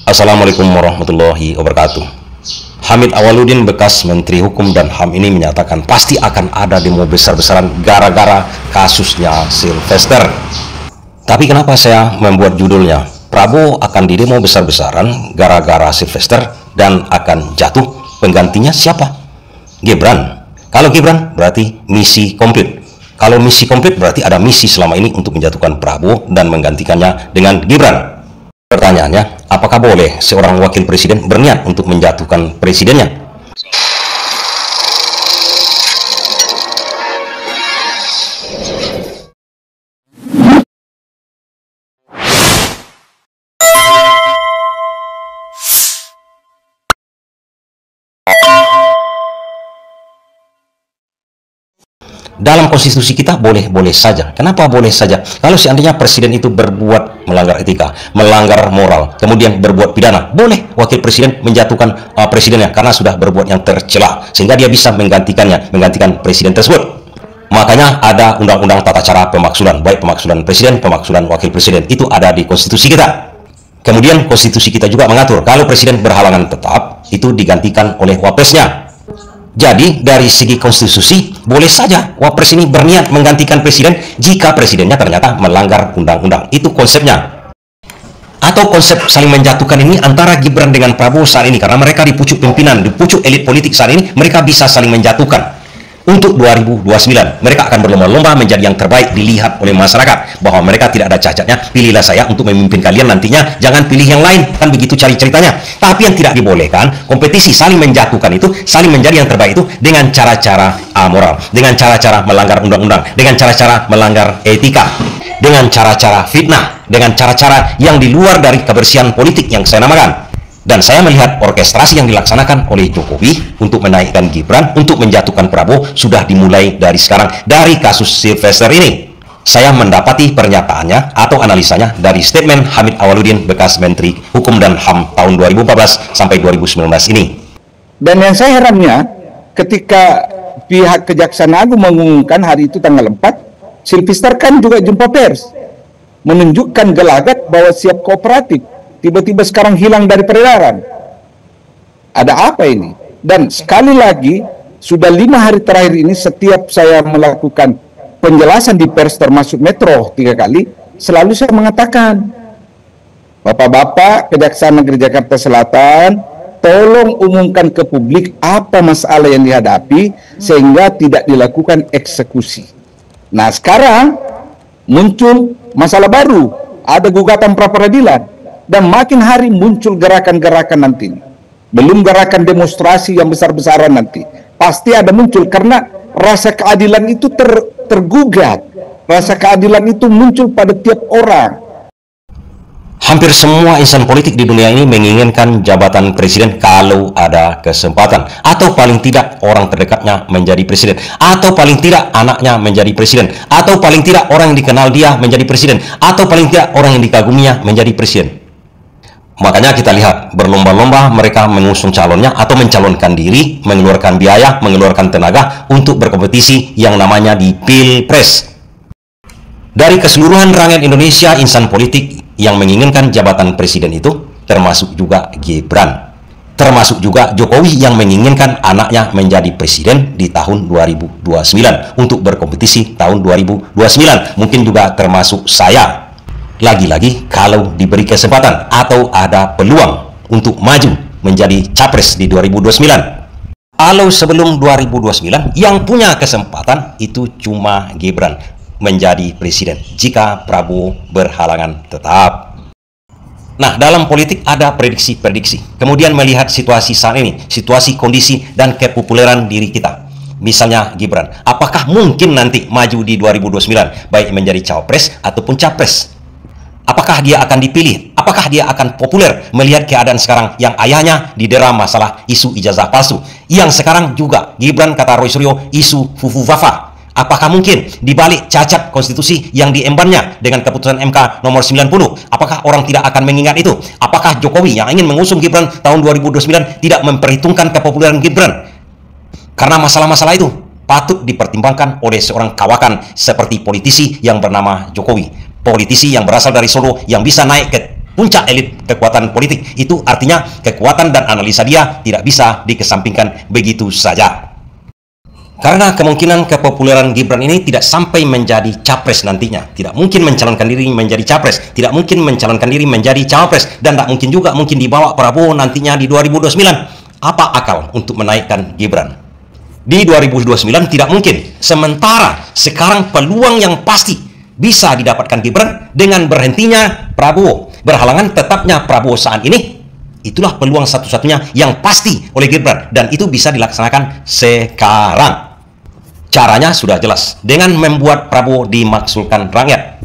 Assalamualaikum warahmatullahi wabarakatuh. Hamid Awaludin, bekas Menteri Hukum dan HAM ini menyatakan pasti akan ada demo besar-besaran gara-gara kasusnya Sylvester. Tapi kenapa saya membuat judulnya Prabowo akan didemo besar-besaran gara-gara Sylvester dan akan jatuh, penggantinya siapa? Gibran. Kalau Gibran berarti misi komplit. Kalau misi komplit berarti ada misi selama ini untuk menjatuhkan Prabowo dan menggantikannya dengan Gibran. Pertanyaannya, apakah boleh seorang wakil presiden berniat untuk menjatuhkan presidennya? Dalam konstitusi kita boleh-boleh saja. Kenapa boleh saja? Kalau seandainya presiden itu berbuat melanggar etika, melanggar moral, kemudian berbuat pidana, boleh wakil presiden menjatuhkan presidennya karena sudah berbuat yang tercela, sehingga dia bisa menggantikan presiden tersebut. Makanya ada undang-undang tata cara pemaksulan, baik pemaksulan presiden, pemaksulan wakil presiden, itu ada di konstitusi kita. Kemudian konstitusi kita juga mengatur kalau presiden berhalangan tetap, itu digantikan oleh wapresnya. Jadi dari segi konstitusi boleh saja wapres ini berniat menggantikan presiden jika presidennya ternyata melanggar undang-undang. Itu konsepnya. Atau konsep saling menjatuhkan ini antara Gibran dengan Prabowo saat ini, karena mereka di pucuk pimpinan, di pucuk elit politik saat ini, mereka bisa saling menjatuhkan. Untuk 2029 mereka akan berlomba-lomba menjadi yang terbaik dilihat oleh masyarakat, bahwa mereka tidak ada cacatnya. Pilihlah saya untuk memimpin kalian nantinya, jangan pilih yang lain, kan begitu cari ceritanya. Tapi yang tidak dibolehkan, kompetisi saling menjatuhkan itu, saling menjadi yang terbaik itu dengan cara-cara amoral, dengan cara-cara melanggar undang-undang, dengan cara-cara melanggar etika, dengan cara-cara fitnah, dengan cara-cara yang di luar dari kebersihan politik yang saya namakan. Dan saya melihat orkestrasi yang dilaksanakan oleh Jokowi untuk menaikkan Gibran, untuk menjatuhkan Prabowo, sudah dimulai dari sekarang, dari kasus Sylvester ini. Saya mendapati pernyataannya atau analisanya dari statement Hamid Awaludin, bekas Menteri Hukum dan HAM tahun 2014 sampai 2019 ini. Dan yang saya herannya, ketika pihak Kejaksaan Agung mengumumkan hari itu tanggal 4, Sylvester kan juga jumpa pers, menunjukkan gelagat bahwa siap kooperatif. Tiba-tiba sekarang hilang dari peredaran. Ada apa ini? Dan sekali lagi, sudah 5 hari terakhir ini setiap saya melakukan penjelasan di pers termasuk Metro 3 kali, selalu saya mengatakan, Bapak-bapak Kejaksaan Negeri Jakarta Selatan, tolong umumkan ke publik apa masalah yang dihadapi sehingga tidak dilakukan eksekusi. Nah sekarang muncul masalah baru, ada gugatan pra peradilan. Dan makin hari muncul gerakan-gerakan nanti. Belum gerakan demonstrasi yang besar-besaran nanti. Pasti ada muncul karena rasa keadilan itu tergugat. Rasa keadilan itu muncul pada tiap orang. Hampir semua insan politik di dunia ini menginginkan jabatan presiden kalau ada kesempatan. Atau paling tidak orang terdekatnya menjadi presiden. Atau paling tidak anaknya menjadi presiden. Atau paling tidak orang yang dikenal dia menjadi presiden. Atau paling tidak orang yang dikaguminya menjadi presiden. Makanya kita lihat berlomba-lomba mereka mengusung calonnya atau mencalonkan diri, mengeluarkan biaya, mengeluarkan tenaga untuk berkompetisi yang namanya di Pilpres. Dari keseluruhan rakyat Indonesia, insan politik yang menginginkan jabatan presiden itu termasuk juga Gibran. Termasuk juga Jokowi yang menginginkan anaknya menjadi presiden di tahun 2029 untuk berkompetisi tahun 2029. Mungkin juga termasuk saya. Lagi-lagi kalau diberi kesempatan atau ada peluang untuk maju menjadi capres di 2029. Kalau sebelum 2029 yang punya kesempatan itu cuma Gibran menjadi presiden jika Prabowo berhalangan tetap. Nah, dalam politik ada prediksi-prediksi. Kemudian melihat situasi saat ini, situasi, kondisi, dan kepopuleran diri kita. Misalnya Gibran, apakah mungkin nanti maju di 2029 baik menjadi cawapres ataupun capres? Apakah dia akan dipilih? Apakah dia akan populer melihat keadaan sekarang yang ayahnya didera masalah isu ijazah palsu? Yang sekarang juga Gibran, kata Roy Suryo, isu fufu wafa. Apakah mungkin dibalik cacat konstitusi yang diembannya dengan keputusan MK nomor 90? Apakah orang tidak akan mengingat itu? Apakah Jokowi yang ingin mengusung Gibran tahun 2029 tidak memperhitungkan kepopuleran Gibran? Karena masalah-masalah itu patut dipertimbangkan oleh seorang kawakan seperti politisi yang bernama Jokowi. Politisi yang berasal dari Solo yang bisa naik ke puncak elit kekuatan politik. Itu artinya kekuatan dan analisa dia tidak bisa dikesampingkan begitu saja. Karena kemungkinan kepopuleran Gibran ini tidak sampai menjadi capres nantinya. Tidak mungkin mencalonkan diri menjadi capres. Tidak mungkin mencalonkan diri menjadi cawapres. Dan tidak mungkin juga mungkin dibawa Prabowo nantinya di 2029. Apa akal untuk menaikkan Gibran? Di 2029 tidak mungkin. Sementara sekarang peluang yang pasti bisa didapatkan Gibran dengan berhentinya Prabowo. Berhalangan tetapnya Prabowo saat ini. Itulah peluang satu-satunya yang pasti oleh Gibran. Dan itu bisa dilaksanakan sekarang. Caranya sudah jelas, dengan membuat Prabowo dimaksulkan rakyat.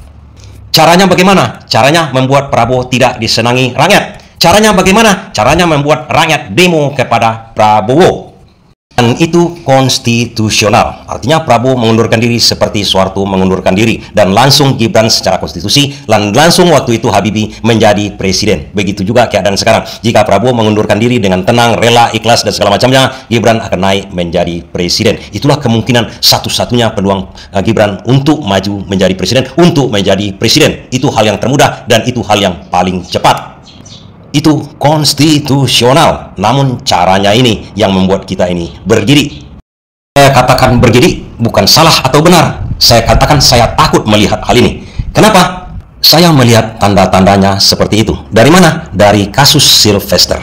Caranya bagaimana? Caranya membuat Prabowo tidak disenangi rakyat. Caranya bagaimana? Caranya membuat rakyat demo kepada Prabowo. Dan itu konstitusional. Artinya Prabowo mengundurkan diri seperti Soeharto mengundurkan diri. Dan langsung Gibran secara konstitusi, dan langsung waktu itu Habibie menjadi presiden. Begitu juga keadaan sekarang. Jika Prabowo mengundurkan diri dengan tenang, rela, ikhlas, dan segala macamnya, Gibran akan naik menjadi presiden. Itulah kemungkinan satu-satunya peluang Gibran untuk maju menjadi presiden, untuk menjadi presiden. Itu hal yang termudah dan itu hal yang paling cepat. Itu konstitusional, namun caranya ini yang membuat kita ini bergidik. Saya katakan bergidik bukan salah atau benar. Saya katakan saya takut melihat hal ini. Kenapa? Saya melihat tanda-tandanya seperti itu. Dari mana? Dari kasus Sylvester.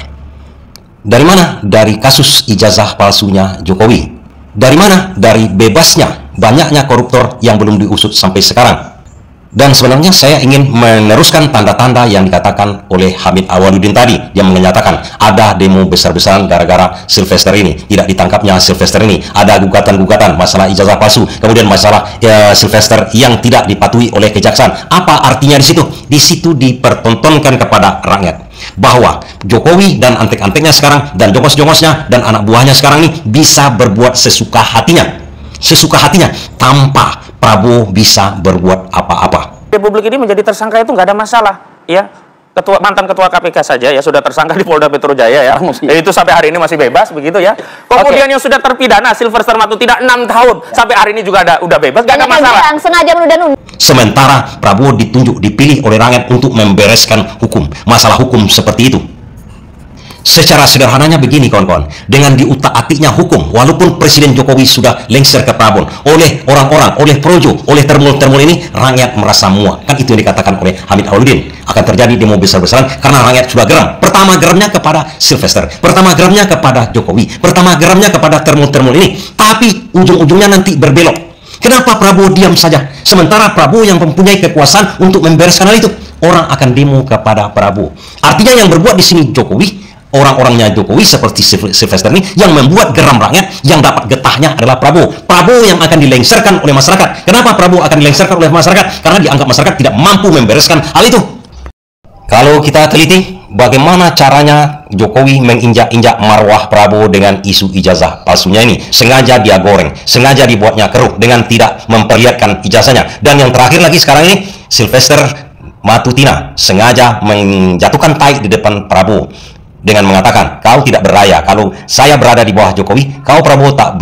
Dari mana? Dari kasus ijazah palsunya Jokowi. Dari mana? Dari bebasnya banyaknya koruptor yang belum diusut sampai sekarang. Dan sebenarnya saya ingin meneruskan tanda-tanda yang dikatakan oleh Hamid Awaludin tadi, yang menyatakan ada demo besar-besaran gara-gara Sylvester ini, tidak ditangkapnya Sylvester ini, ada gugatan-gugatan masalah ijazah palsu, kemudian masalah Sylvester yang tidak dipatuhi oleh kejaksaan. Apa artinya di situ? Di situ dipertontonkan kepada rakyat bahwa Jokowi dan antek-anteknya sekarang, dan jongos-jongosnya dan anak buahnya sekarang ini bisa berbuat sesuka hatinya. Sesuka hatinya tanpa Prabowo bisa berbuat apa-apa. Republik ini menjadi tersangka itu nggak ada masalah, ya. Mantan ketua KPK saja ya sudah tersangka di Polda Metro Jaya ya. Itu sampai hari ini masih bebas begitu ya. Kemudian yang sudah terpidana Sylvester Matu tidak 6 tahun sampai hari ini juga udah bebas, nggak ada masalah. Sengaja menunda-nunda. Sementara Prabowo ditunjuk, dipilih oleh rakyat untuk membereskan hukum, masalah hukum seperti itu. Secara sederhananya begini kawan-kawan, dengan diutak-atiknya hukum, walaupun Presiden Jokowi sudah lengser ke Prabon, oleh orang-orang, oleh projo, oleh termul-termul ini, rakyat merasa muak. Kan itu yang dikatakan oleh Hamid Awaludin. Akan terjadi demo besar-besaran karena rakyat sudah geram. Pertama geramnya kepada Sylvester, pertama geramnya kepada Jokowi, pertama geramnya kepada termul-termul ini. Tapi ujung-ujungnya nanti berbelok. Kenapa Prabowo diam saja? Sementara Prabowo yang mempunyai kekuasaan untuk membereskan hal itu, orang akan demo kepada Prabowo. Artinya yang berbuat di sini Jokowi, orang-orangnya Jokowi seperti Sylvester ini, yang membuat geram rakyat, yang dapat getahnya adalah Prabowo. Prabowo yang akan dilengserkan oleh masyarakat. Kenapa Prabowo akan dilengserkan oleh masyarakat? Karena dianggap masyarakat tidak mampu membereskan hal itu. Kalau kita teliti, bagaimana caranya Jokowi menginjak-injak marwah Prabowo dengan isu ijazah palsunya ini. Sengaja dia goreng, sengaja dibuatnya keruh dengan tidak memperlihatkan ijazahnya. Dan yang terakhir lagi sekarang ini, Sylvester Matutina sengaja menjatuhkan tai di depan Prabowo dengan mengatakan, kau tidak berdaya. Kalau saya berada di bawah Jokowi, kau Prabowo tak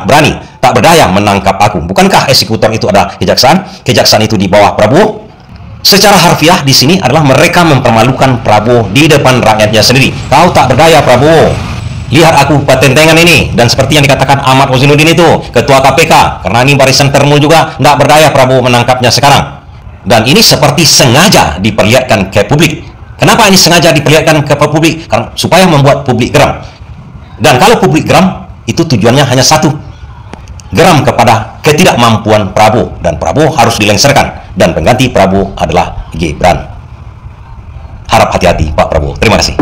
berani, tak berdaya menangkap aku. Bukankah eksekutor itu adalah kejaksaan? Kejaksaan itu di bawah Prabowo. Secara harfiah di sini adalah mereka mempermalukan Prabowo di depan rakyatnya sendiri. Kau tak berdaya Prabowo. Lihat aku patentengan ini. Dan seperti yang dikatakan Ahmad Ozinuddin itu, ketua KPK, karena ini barisan termul juga, tidak berdaya Prabowo menangkapnya sekarang. Dan ini seperti sengaja diperlihatkan ke publik. Kenapa ini sengaja diperlihatkan ke publik? Karena supaya membuat publik geram. Dan kalau publik geram, itu tujuannya hanya satu. Geram kepada ketidakmampuan Prabowo. Dan Prabowo harus dilengserkan. Dan pengganti Prabowo adalah Gibran. Harap hati-hati Pak Prabowo. Terima kasih.